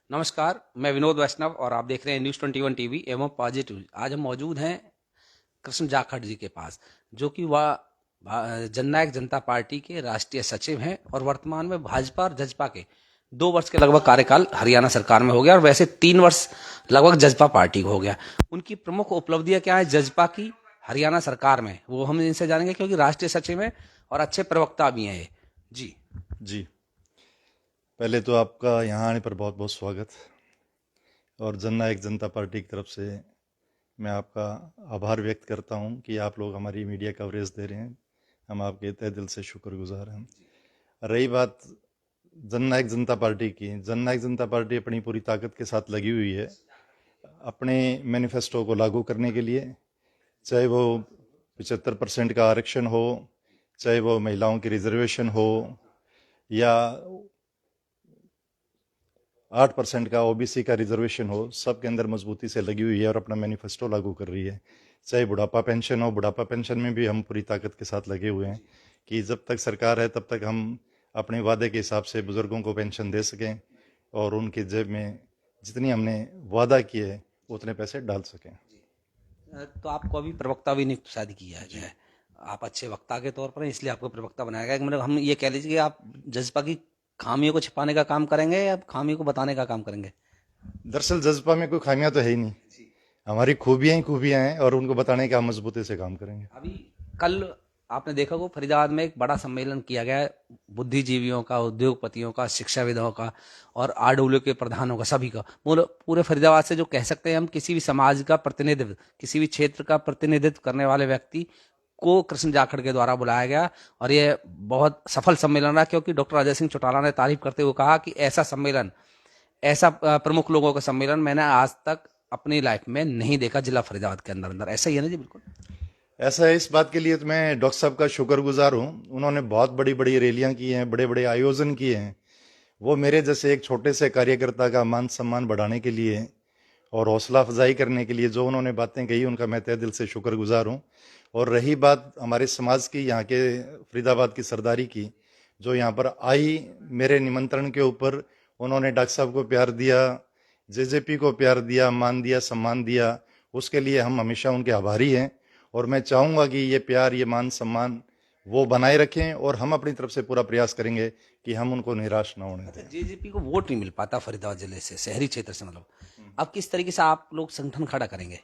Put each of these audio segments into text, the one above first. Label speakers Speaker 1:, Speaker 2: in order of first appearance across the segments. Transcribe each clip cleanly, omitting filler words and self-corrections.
Speaker 1: नमस्कार, मैं विनोद वैष्णव और आप देख रहे हैं न्यूज़ 21 टीवी एवं पॉजिटिव। आज हम मौजूद हैं कृष्ण जाखड़ जी के पास, जो कि वह जननायक जनता पार्टी के राष्ट्रीय सचिव हैं और वर्तमान में भाजपा और जजपा के 2 वर्ष के लगभग कार्यकाल हरियाणा सरकार में हो गया और वैसे 3 वर्ष लगभग जजपा पार्टी को हो गया। उनकी प्रमुख उपलब्धियां क्या है जजपा की हरियाणा सरकार में, वो हम इनसे जानेंगे क्योंकि राष्ट्रीय सचिव हैं और अच्छे प्रवक्ता भी हैं ये। जी
Speaker 2: जी, पहले तो आपका यहाँ आने पर बहुत बहुत स्वागत। और जननायक जनता पार्टी की तरफ से मैं आपका आभार व्यक्त करता हूँ कि आप लोग हमारी मीडिया कवरेज दे रहे हैं। हम आपके तहे दिल से शुक्रगुजार हैं। रही बात जननायक जनता पार्टी की, जननायक जनता पार्टी अपनी पूरी ताकत के साथ लगी हुई है अपने मैनिफेस्टो को लागू करने के लिए, चाहे वो 75% का आरक्षण हो, चाहे वो महिलाओं की रिजर्वेशन हो, या 8% का ओबीसी का रिजर्वेशन हो, सबके अंदर मजबूती से लगी हुई है और अपना मैनिफेस्टो लागू कर रही है। चाहे बुढ़ापा पेंशन हो, बुढ़ापा पेंशन में भी हम पूरी ताकत के साथ लगे हुए हैं कि जब तक सरकार है तब तक हम अपने वादे के हिसाब से बुजुर्गों को पेंशन दे सकें और उनकी जेब में जितनी हमने वादा किए है उतने पैसे डाल सकें।
Speaker 1: तो आपको अभी प्रवक्ता भी नियुक्त शायद किया गया है। आप अच्छे वक्ता के तौर पर हैं, इसलिए आपको प्रवक्ता बनाया गया है। मतलब हम ये कह लीजिए कि आप जज्बा की खामियों को छिपाने का काम करेंगे या खामियों को बताने का काम करेंगे।
Speaker 2: दरअसल जज्बा में कोई खामियां तो है ही नहीं, हमारी खूबियां ही खूबियां हैं और उनको बताने का हम मजबूती से काम करेंगे।
Speaker 1: अभी कल आपने देखा को फरीदाबाद में एक बड़ा सम्मेलन किया गया है, बुद्धिजीवियों का, उद्योगपतियों का, शिक्षाविदों का और आरडब्ल्यू के प्रधानों का, सभी का। पूरे पूरे फरीदाबाद से जो कह सकते हैं हम, किसी भी समाज का प्रतिनिधित्व, किसी भी क्षेत्र का प्रतिनिधित्व करने वाले व्यक्ति को कृष्ण जाखड़ के द्वारा बुलाया गया और ये बहुत सफल सम्मेलन रहा, क्योंकि डॉक्टर अजय सिंह चौटाला ने तारीफ करते हुए कहा कि ऐसा सम्मेलन, ऐसा प्रमुख लोगों का सम्मेलन मैंने आज तक अपनी लाइफ में नहीं देखा जिला फरीदाबाद के अंदर अंदर। ऐसा ही है ना जी? बिल्कुल
Speaker 2: ऐसा है। इस बात के लिए तो मैं डॉक्टर साहब का शुक्रगुजार हूँ। उन्होंने बहुत बड़ी बड़ी रैलियां की हैं, बड़े बड़े आयोजन किए हैं। वो मेरे जैसे एक छोटे से कार्यकर्ता का मान सम्मान बढ़ाने के लिए और हौसला अफजाई करने के लिए जो उन्होंने बातें कही, उनका मैं तहे दिल से शुक्रगुजार हूँ। और रही बात हमारे समाज की, यहाँ के फरीदाबाद की सरदारी की, जो यहाँ पर आई मेरे निमंत्रण के ऊपर, उन्होंने डॉक्टर साहब को प्यार दिया, जेजेपी को प्यार दिया, मान दिया, सम्मान दिया, उसके लिए हम हमेशा उनके आभारी हैं। और मैं चाहूँगा कि ये प्यार, ये मान सम्मान वो बनाए रखें और हम अपनी तरफ से पूरा प्रयास करेंगे कि हम उनको निराश ना होने
Speaker 1: अच्छा,
Speaker 2: दें।
Speaker 1: जेजेपी को वोट नहीं मिल पाता फरीदाबाद जिले से, शहरी क्षेत्र से, मतलब अब किस तरीके से आप लोग संगठन खड़ा करेंगे?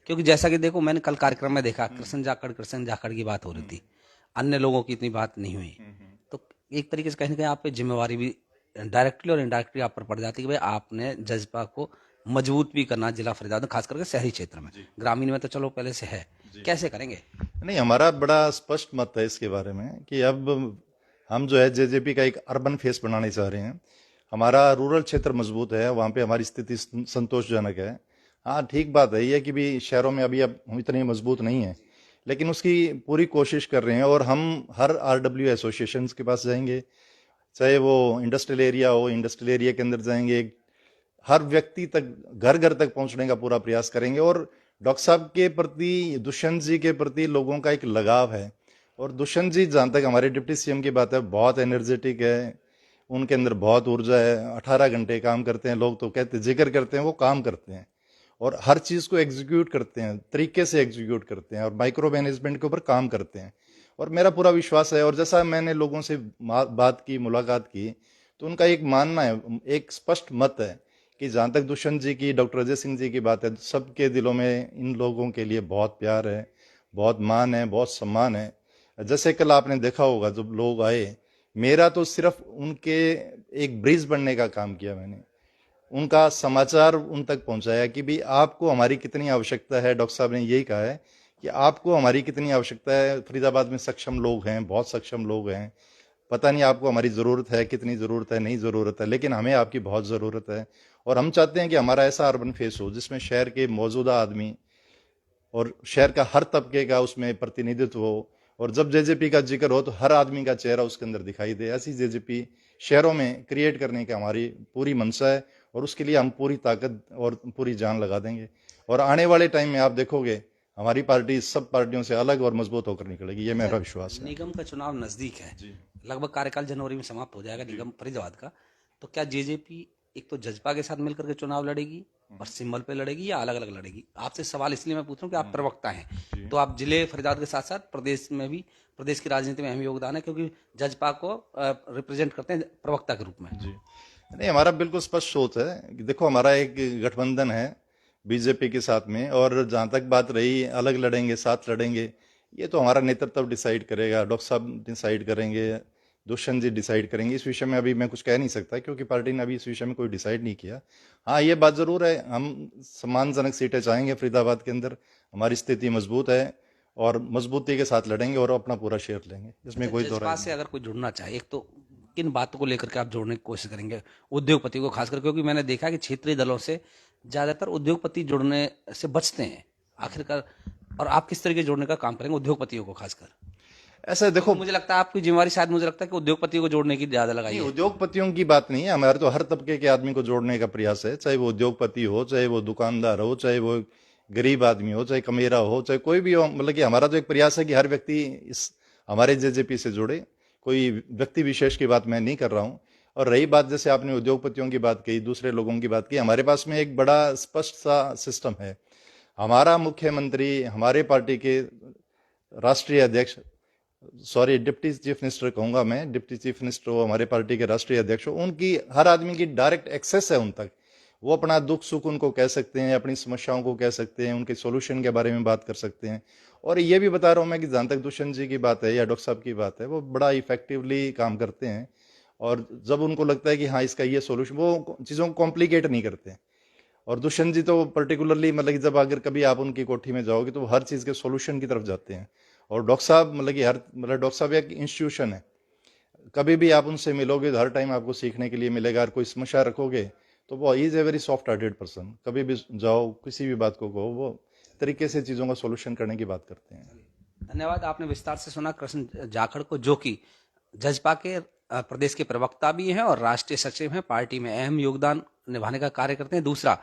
Speaker 1: क्योंकि जैसा कि देखो, मैंने कल कार्यक्रम में देखा कृष्ण जाखड़ की बात हो रही थी, अन्य लोगों की इतनी बात नहीं हुई। तो एक तरीके से कहीं ना कहीं आप पे जिम्मेवारी भी डायरेक्टली और इनडायरेक्टली आप पर पड़ जाती है कि भाई आपने जज्बा को मजबूत भी करना जिला फरीदाबाद में, खास करके शहरी क्षेत्र में। ग्रामीण में तो चलो पहले से है, कैसे करेंगे?
Speaker 2: नहीं, हमारा बड़ा स्पष्ट मत है इसके बारे में कि अब हम जो है जेजेपी का एक अर्बन फेस बनाने चाह रहे हैं। हमारा रूरल क्षेत्र मजबूत है, वहाँ पे हमारी स्थिति संतोषजनक है। हाँ, ठीक बात है ये कि भी शहरों में अभी अब हम इतने मजबूत नहीं है, लेकिन उसकी पूरी कोशिश कर रहे हैं। और हम हर आरडब्ल्यू एसोसिएशन के पास जाएंगे, चाहे वो इंडस्ट्रियल एरिया हो, इंडस्ट्रियल एरिया के अंदर जाएंगे, हर व्यक्ति तक, घर घर तक पहुंचने का पूरा प्रयास करेंगे। और डॉक्टर साहब के प्रति, दुष्यंत जी के प्रति लोगों का एक लगाव है। और दुष्यंत जी, जहां तक हमारे डिप्टी सीएम की बात है, बहुत एनर्जेटिक है, उनके अंदर बहुत ऊर्जा है, 18 घंटे काम करते हैं। लोग तो कहते, जिक्र करते हैं, वो काम करते हैं और हर चीज को एग्जीक्यूट करते हैं, तरीके से एग्जीक्यूट करते हैं और माइक्रो मैनेजमेंट के ऊपर काम करते हैं। और मेरा पूरा विश्वास है, और जैसा मैंने लोगों से बात की, मुलाकात की, तो उनका एक मानना है, एक स्पष्ट मत है कि जहां तक दुष्यंत जी की, डॉक्टर अजय सिंह जी की बात है, सबके दिलों में इन लोगों के लिए बहुत प्यार है, बहुत मान है, बहुत सम्मान है। जैसे कल आपने देखा होगा जब लोग आए, मेरा तो सिर्फ उनके एक ब्रिज बनने का काम किया मैंने, उनका समाचार उन तक पहुंचाया कि भी आपको हमारी कितनी आवश्यकता है। डॉक्टर साहब ने यही कहा है कि आपको हमारी कितनी आवश्यकता है। फरीदाबाद में सक्षम लोग हैं, बहुत सक्षम लोग हैं, पता नहीं आपको हमारी ज़रूरत है, कितनी ज़रूरत है, नहीं ज़रूरत है, लेकिन हमें आपकी बहुत ज़रूरत है। और हम चाहते हैं कि हमारा ऐसा अर्बन फेस हो जिसमें शहर के मौजूदा आदमी और शहर का हर तबके का उसमें प्रतिनिधित्व हो। और जब जेजेपी का जिक्र हो तो हर आदमी का चेहरा उसके अंदर दिखाई दे। ऐसी जेजेपी शहरों में क्रिएट करने की हमारी पूरी मंशा है और उसके लिए हम पूरी ताकत और पूरी जान लगा देंगे। और आने वाले टाइम में आप देखोगे हमारी पार्टी सब पार्टियों से अलग और मजबूत होकर निकलेगी, ये
Speaker 1: अच्छा,
Speaker 2: मेरा विश्वास है।
Speaker 1: निगम का चुनाव नजदीक है,
Speaker 2: जी।
Speaker 1: लगभग कार्यकाल जनवरी में समाप्त हो जाएगा
Speaker 2: जी।
Speaker 1: निगम फरीदाबाद का। तो क्या जेजेपी एक तो जजपा के साथ मिलकर के चुनाव लड़ेगी और सिंबल पे लड़ेगी या अलग अलग लड़ेगी? आपसे सवाल इसलिए मैं पूछ रहा हूँ कि आप प्रवक्ता हैं, तो आप जिले फरीदाबाद के साथ साथ प्रदेश में भी, प्रदेश की राजनीति में अहम योगदान है, क्योंकि जजपा को रिप्रेजेंट करते हैं प्रवक्ता के रूप में।
Speaker 2: जी नहीं, हमारा बिल्कुल स्पष्ट सोच है कि देखो हमारा एक गठबंधन है बीजेपी के साथ में, और जहां तक बात रही अलग लड़ेंगे साथ लड़ेंगे, ये तो हमारा नेतृत्व डिसाइड करेगा, डॉक्टर साहब डिसाइड करेंगे, दुष्यंत जी डिसाइड करेंगे। इस विषय में अभी मैं कुछ कह नहीं सकता क्योंकि पार्टी ने अभी इस विषय में कोई डिसाइड नहीं किया। हाँ, ये बात जरूर है, हम सम्मानजनक सीटें चाहेंगे फरीदाबाद के अंदर, हमारी स्थिति मजबूत है और मजबूती के साथ लड़ेंगे और अपना पूरा शेयर लेंगे, इसमें कोई दो राय
Speaker 1: जज्बा से अगर कोई जुड़ना चाहे, एक तो किन बातों को लेकर के आप जोड़ने की कोशिश करेंगे उद्योगपति को खासकर? क्योंकि मैंने देखा कि क्षेत्रीय दलों से ज्यादातर उद्योगपति जुड़ने से बचते हैं आखिरकार, और आप किस तरीके जोड़ने का काम करेंगे उद्योगपतियों को खासकर?
Speaker 2: ऐसा देखो,
Speaker 1: मुझे लगता है आपकी जिम्मेवारी शायद, मुझे लगता है कि उद्योगपतियों को जोड़ने की ज्यादा लगाई
Speaker 2: नहीं,
Speaker 1: है।
Speaker 2: उद्योगपतियों की बात नहीं है, हमारे तो हर तबके के आदमी को जोड़ने का प्रयास है, चाहे वो उद्योगपति हो, चाहे वो दुकानदार हो, चाहे वो गरीब आदमी हो, चाहे कमेरा हो, चाहे कोई भी हो। मतलब कि हमारा तो एक प्रयास है कि हर व्यक्ति इस हमारे जेजेपी से जुड़े, कोई व्यक्ति विशेष की बात मैं नहीं कर रहा हूं। और रही बात, जैसे आपने उद्योगपतियों की बात कही, दूसरे लोगों की बात की, हमारे पास में एक बड़ा स्पष्ट सा सिस्टम है। हमारा मुख्यमंत्री, हमारे पार्टी के राष्ट्रीय अध्यक्ष, सॉरी डिप्टी चीफ मिनिस्टर कहूंगा मैं, डिप्टी चीफ मिनिस्टर हो, हमारे पार्टी के राष्ट्रीय अध्यक्ष हो, उनकी हर आदमी की डायरेक्ट एक्सेस है उन तक। वो अपना दुख सुख उनको कह सकते हैं, अपनी समस्याओं को कह सकते हैं, उनके सॉल्यूशन के बारे में बात कर सकते हैं। और ये भी बता रहा हूं मैं कि जहां तक दुष्यंत जी की बात है या डॉक्टर साहब की बात है, वो बड़ा इफेक्टिवली काम करते हैं। और जब उनको लगता है कि हाँ इसका ये सोल्यूशन, वो चीज़ों को कॉम्प्लिकेट नहीं करते हैं। और दुष्यंत जी तो पर्टिकुलरली, मतलब कि जब अगर कभी आप उनकी कोठी में जाओगे तो वो हर चीज़ के सॉल्यूशन की तरफ जाते हैं। और डॉक्टर साहब, मतलब कि डॉक्टर साहब एक इंस्टीट्यूशन है, कभी भी आप उनसे मिलोगे तो हर टाइम आपको सीखने के लिए मिलेगा। अगर कोई समस्या रखोगे तो वो is a very soft hearted person, कभी भी जाओ किसी भी बात को कहो, वो तरीके से चीज़ों का सोल्यूशन करने की बात करते हैं।
Speaker 1: धन्यवाद। आपने विस्तार से सुना कृष्ण जाखड़ को, जो कि जजपा के प्रदेश के प्रवक्ता भी हैं और राष्ट्रीय सचिव हैं, पार्टी में अहम योगदान निभाने का कार्य करते हैं। दूसरा,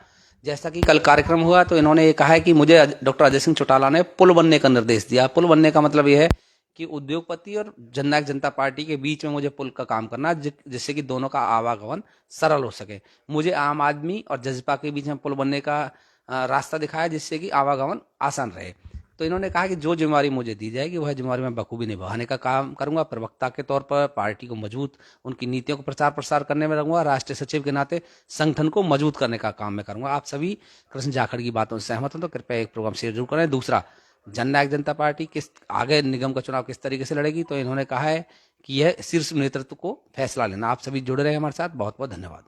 Speaker 1: जैसा कि कल कार्यक्रम हुआ तो इन्होंने ये कहा है कि मुझे डॉक्टर अजय सिंह चौटाला ने पुल बनने का निर्देश दिया। पुल बनने का मतलब यह है कि उद्योगपति और जननायक जनता पार्टी के बीच में मुझे पुल का काम करना, जिससे कि दोनों का आवागमन सरल हो सके। मुझे आम आदमी और जजपा के बीच में पुल बनने का रास्ता दिखाया, जिससे कि आवागमन आसान रहे। तो इन्होंने कहा कि जो जिम्मेवारी मुझे दी जाएगी वह जिम्मेवारी मैं बखूबी निभाने का काम करूंगा। प्रवक्ता के तौर पर पार्टी को मजबूत, उनकी नीतियों को प्रचार प्रसार करने में रहूंगा। राष्ट्रीय सचिव के नाते संगठन को मजबूत करने का काम मैं करूंगा। आप सभी कृष्ण जाखड़ की बातों से सहमत हो तो कृपया एक प्रोग्राम शेयर जरूर करें। दूसरा, जननायक जनता पार्टी किस आगे निगम का चुनाव किस तरीके से लड़ेगी, तो इन्होंने कहा है कि यह शीर्ष नेतृत्व को फैसला लेना। आप सभी जुड़े रहे हमारे साथ, बहुत बहुत धन्यवाद।